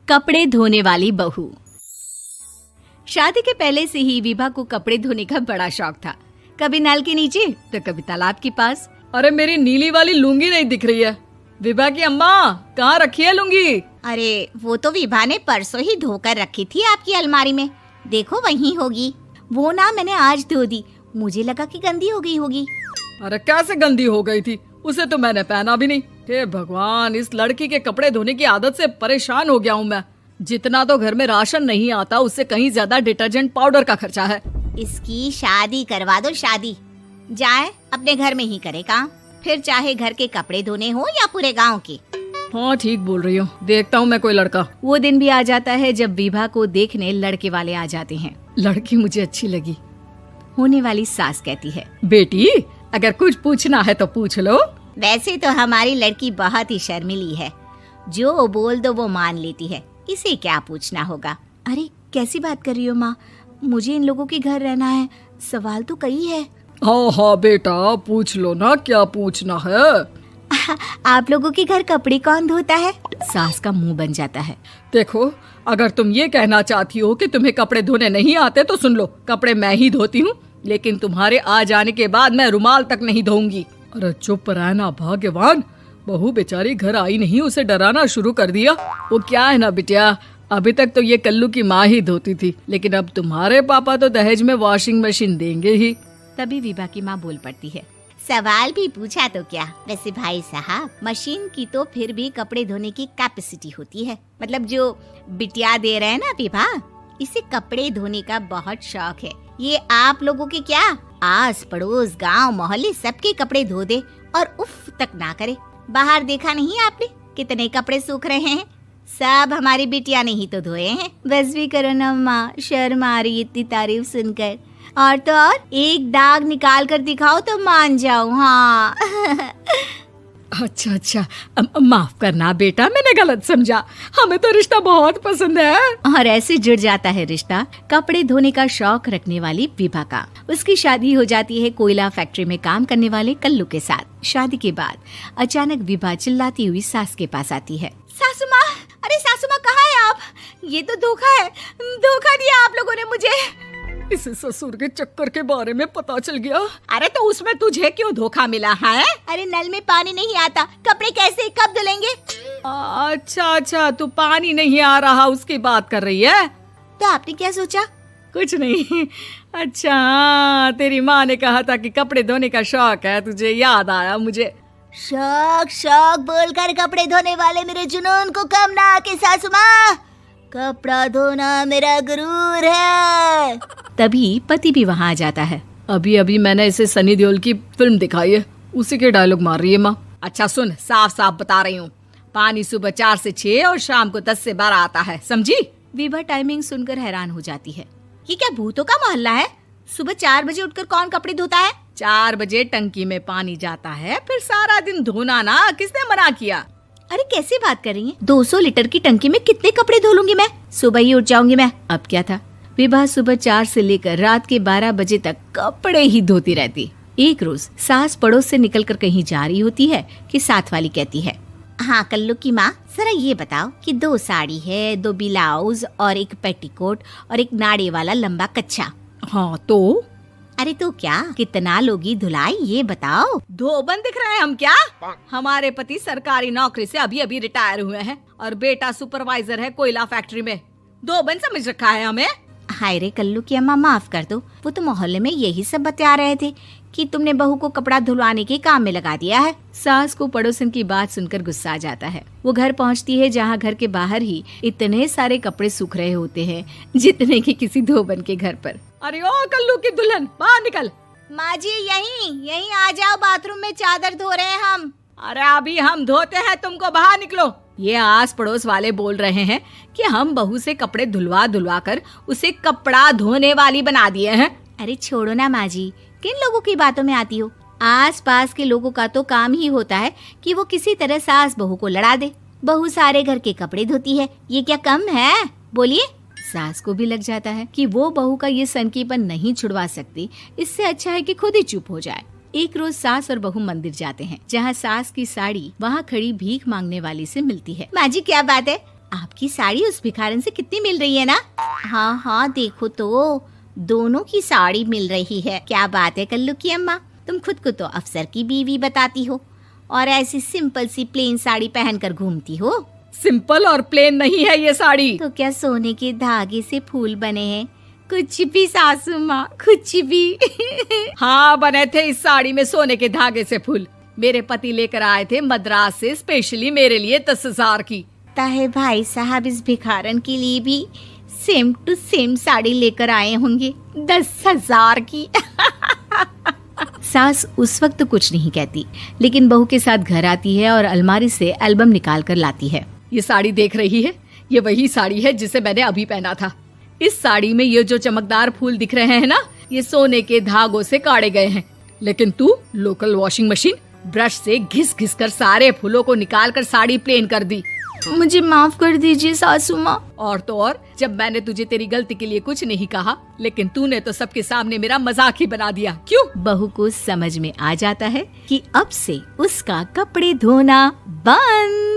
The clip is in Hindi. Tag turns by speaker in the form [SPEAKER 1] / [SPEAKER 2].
[SPEAKER 1] कपड़े धोने वाली बहू। शादी के पहले से ही विभा को कपड़े धोने का बड़ा शौक था। कभी नल के नीचे तो कभी तालाब के पास।
[SPEAKER 2] अरे मेरी नीली वाली लुंगी नहीं दिख रही है। विभा की अम्मा, कहाँ रखी है लुंगी?
[SPEAKER 3] अरे वो तो विभा ने परसों ही धोकर रखी थी आपकी अलमारी में, देखो वहीं होगी। वो ना मैंने आज धो दी, मुझे लगा कि गंदी हो गई होगी।
[SPEAKER 2] अरे कैसे गंदी हो गई थी? उसे तो मैंने पहना भी नहीं। हे भगवान, इस लड़की के कपड़े धोने की आदत से परेशान हो गया हूँ मैं। जितना तो घर में राशन नहीं आता, उससे कहीं ज्यादा डिटर्जेंट पाउडर का खर्चा है।
[SPEAKER 3] इसकी शादी करवा दो, शादी जाए अपने घर में ही करे काम, फिर चाहे घर के कपड़े धोने हो या पूरे गांव के।
[SPEAKER 2] हाँ ठीक बोल रही हो, देखता हूँ मैं कोई लड़का।
[SPEAKER 1] वो दिन भी आ जाता है जब विभा को देखने लड़के वाले आ जाते हैं।
[SPEAKER 2] लड़की मुझे अच्छी लगी।
[SPEAKER 1] होने वाली सास कहती है,
[SPEAKER 2] बेटी अगर कुछ पूछना है तो पूछ लो।
[SPEAKER 3] वैसे तो हमारी लड़की बहुत ही शर्मीली है, जो बोल दो वो मान लेती है, इसे क्या पूछना होगा।
[SPEAKER 1] अरे कैसी बात कर रही हो माँ, मुझे इन लोगों के घर रहना है, सवाल तो कई है।
[SPEAKER 2] हाँ हाँ बेटा, पूछ लो ना, क्या पूछना है।
[SPEAKER 1] आप लोगों के घर कपड़े कौन धोता है? सास का मुंह बन जाता है।
[SPEAKER 2] देखो, अगर तुम ये कहना चाहती हो कि तुम्हें कपड़े धोने नहीं आते तो सुन लो, कपड़े मैं ही धोती हूँ, लेकिन तुम्हारे आ जाने के बाद मैं रुमाल तक नहीं धोऊंगी। अरे चुप रहना भाग्यवान, बहू बेचारी घर आई नहीं, उसे डराना शुरू कर दिया। वो क्या है ना बिटिया, अभी तक तो ये कल्लू की माँ ही धोती थी, लेकिन अब तुम्हारे पापा तो दहेज में वॉशिंग मशीन देंगे ही।
[SPEAKER 1] तभी विभा की माँ बोल पड़ती है,
[SPEAKER 3] सवाल भी पूछा तो क्या। वैसे भाई साहब, मशीन की तो फिर भी कपड़े धोने की कैपेसिटी होती है। मतलब जो बिटिया दे रहे हैं ना विभा, इसे कपड़े धोने का बहुत शौक है। ये आप लोगों के क्या, आस पड़ोस गांव मोहल्ले सबके कपड़े धो दे और उफ तक ना करे। बाहर देखा नहीं आपने कितने कपड़े सूख रहे हैं? सब हमारी बिटिया ने ही तो धोए हैं।
[SPEAKER 1] बस भी करो ना माँ, शर्म आ रही इतनी तारीफ सुनकर। और तो और एक दाग निकाल कर दिखाओ तो मान जाऊं। हाँ
[SPEAKER 2] अच्छा, माफ करना बेटा, मैंने गलत समझा। हमें तो रिश्ता बहुत पसंद है।
[SPEAKER 1] और ऐसे जुड़ जाता है रिश्ता कपड़े धोने का शौक रखने वाली विभा का। उसकी शादी हो जाती है कोयला फैक्ट्री में काम करने वाले कल्लू के साथ। शादी के बाद अचानक विभा चिल्लाती हुई सास के पास आती है।
[SPEAKER 3] सासू माँ, अरे सासू माँ कहाँ है आप? ये तो धोखा है, धोखा दिया आप लोगों ने मुझे।
[SPEAKER 2] इसे ससुर के चक्कर के बारे में पता चल गया।
[SPEAKER 3] अरे तो उसमें तुझे क्यों धोखा मिला है? अरे नल में पानी नहीं आता, कपड़े कैसे कब धुलेंगे?
[SPEAKER 2] अच्छा, तू पानी नहीं आ रहा उसकी बात कर रही है।
[SPEAKER 3] तो आपने क्या सोचा?
[SPEAKER 2] कुछ नहीं। अच्छा, तेरी माँ ने कहा था कि कपड़े धोने का शौक है तुझे, याद आया मुझे।
[SPEAKER 3] शौक बोलकर कपड़े धोने वाले मेरे जुनून को कम ना आके सासू माँ, कपड़ा धोना मेरा गुरूर है।
[SPEAKER 1] तभी पति भी वहाँ आ जाता है।
[SPEAKER 2] अभी मैंने इसे सनी देओल की फिल्म दिखाई है, उसी के डायलॉग मार रही है माँ। अच्छा सुन, साफ बता रही हूँ, पानी सुबह 4 से 6 और शाम को 10 से 12 आता है, समझी?
[SPEAKER 1] विभा टाइमिंग सुनकर हैरान हो जाती है।
[SPEAKER 3] ये क्या भूतों का मोहल्ला है? सुबह 4 बजे उठकर कौन कपड़े धोता है?
[SPEAKER 2] 4 बजे टंकी में पानी जाता है, फिर सारा दिन धोना ना, किसने मना किया?
[SPEAKER 1] अरे कैसी बात कर रही हैं? 200 लीटर की टंकी में कितने कपड़े धो लूंगी मैं? सुबह ही उठ जाऊंगी मैं। अब क्या था, विभा सुबह 4 से लेकर रात के 12 बजे तक कपड़े ही धोती रहती। एक रोज सास पड़ोस से निकलकर कहीं जा रही होती है कि साथ वाली कहती है,
[SPEAKER 3] हाँ कल्लू की माँ, जरा ये बताओ कि 2 साड़ी है, 2 ब्लाउज और एक पेटीकोट और एक नाड़े वाला लंबा कच्छा।
[SPEAKER 2] हाँ तो?
[SPEAKER 3] अरे तो क्या, कितना लोगी धुलाई ये बताओ।
[SPEAKER 2] धोबन दिख रहे हैं हम क्या? हमारे पति सरकारी नौकरी से अभी रिटायर हुए हैं और बेटा सुपरवाइजर है कोयला फैक्ट्री में। धोबन समझ रखा है हमें।
[SPEAKER 3] हाय रे कल्लू की अम्मा, माफ कर दो, वो तो मोहल्ले में यही सब बता रहे थे कि तुमने बहू को कपड़ा धुलवाने के काम में लगा दिया है।
[SPEAKER 1] सास को पड़ोसन की बात सुनकर गुस्सा आ जाता है। वो घर पहुंचती है जहां घर के बाहर ही इतने सारे कपड़े सूख रहे होते हैं जितने कि किसी धोबन के घर पर।
[SPEAKER 2] अरे ओ कल्लू की दुल्हन, बाहर निकल।
[SPEAKER 3] माँ जी यहीं आ जाओ, बाथरूम में चादर धो रहे हैं हम।
[SPEAKER 2] अरे अभी हम धोते हैं, तुमको बाहर निकलो। ये आस पड़ोस वाले बोल रहे हैं कि हम बहू से कपड़े धुलवा कर उसे कपड़ा धोने वाली बना दिए हैं।
[SPEAKER 1] अरे छोड़ो ना माँ जी, किन लोगों की बातों में आती हो? आस पास के लोगों का तो काम ही होता है कि वो किसी तरह सास बहू को लड़ा दे। बहू सारे घर के कपड़े धोती है, ये क्या कम है? बोलिए। सास को भी लग जाता है कि वो बहू का ये सनकीपन नहीं छुड़वा सकती, इससे अच्छा है कि खुद ही चुप हो जाए। एक रोज सास और बहू मंदिर जाते हैं, जहाँ सास की साड़ी वहाँ खड़ी भीख मांगने वाली से मिलती है।
[SPEAKER 3] माँ जी क्या बात है, आपकी साड़ी उस भिखारन से कितनी मिल रही है ना? हाँ हाँ देखो तो, दोनों की साड़ी मिल रही है। क्या बात है कल्लू की अम्मा, तुम खुद को तो अफसर की बीवी बताती हो और ऐसी सिंपल सी प्लेन साड़ी पहनकर घूमती हो।
[SPEAKER 2] सिंपल और प्लेन नहीं है ये साड़ी।
[SPEAKER 3] तो क्या सोने के धागे से फूल बने हैं? कुछ भी सासू माँ, कुछ भी।
[SPEAKER 2] हाँ बने थे इस साड़ी में सोने के धागे से फूल। मेरे पति लेकर आए थे मद्रास से स्पेशली मेरे लिए 10,000 की।
[SPEAKER 3] ताहे भाई साहब इस भिखारन के लिए भी सेम टू सेम साड़ी लेकर आए होंगे 10,000 की।
[SPEAKER 1] सास उस वक्त तो कुछ नहीं कहती, लेकिन बहू के साथ घर आती है और अलमारी से एल्बम निकाल कर लाती है।
[SPEAKER 2] ये साड़ी देख रही है, ये वही साड़ी है जिसे मैंने अभी पहना था। इस साड़ी में ये जो चमकदार फूल दिख रहे हैं ना, ये सोने के धागों से काढ़े गए हैं। लेकिन तू लोकल वॉशिंग मशीन ब्रश से घिस घिस कर सारे फूलों को निकाल कर साड़ी प्लेन कर दी।
[SPEAKER 1] मुझे माफ कर दीजिए सासू माँ।
[SPEAKER 2] और तो और, जब मैंने तुझे तेरी गलती के लिए कुछ नहीं कहा, लेकिन तूने तो सबके सामने मेरा मजाक ही बना दिया। क्यों?
[SPEAKER 1] बहू को समझ में आ जाता है कि अब से उसका कपड़े धोना बंद।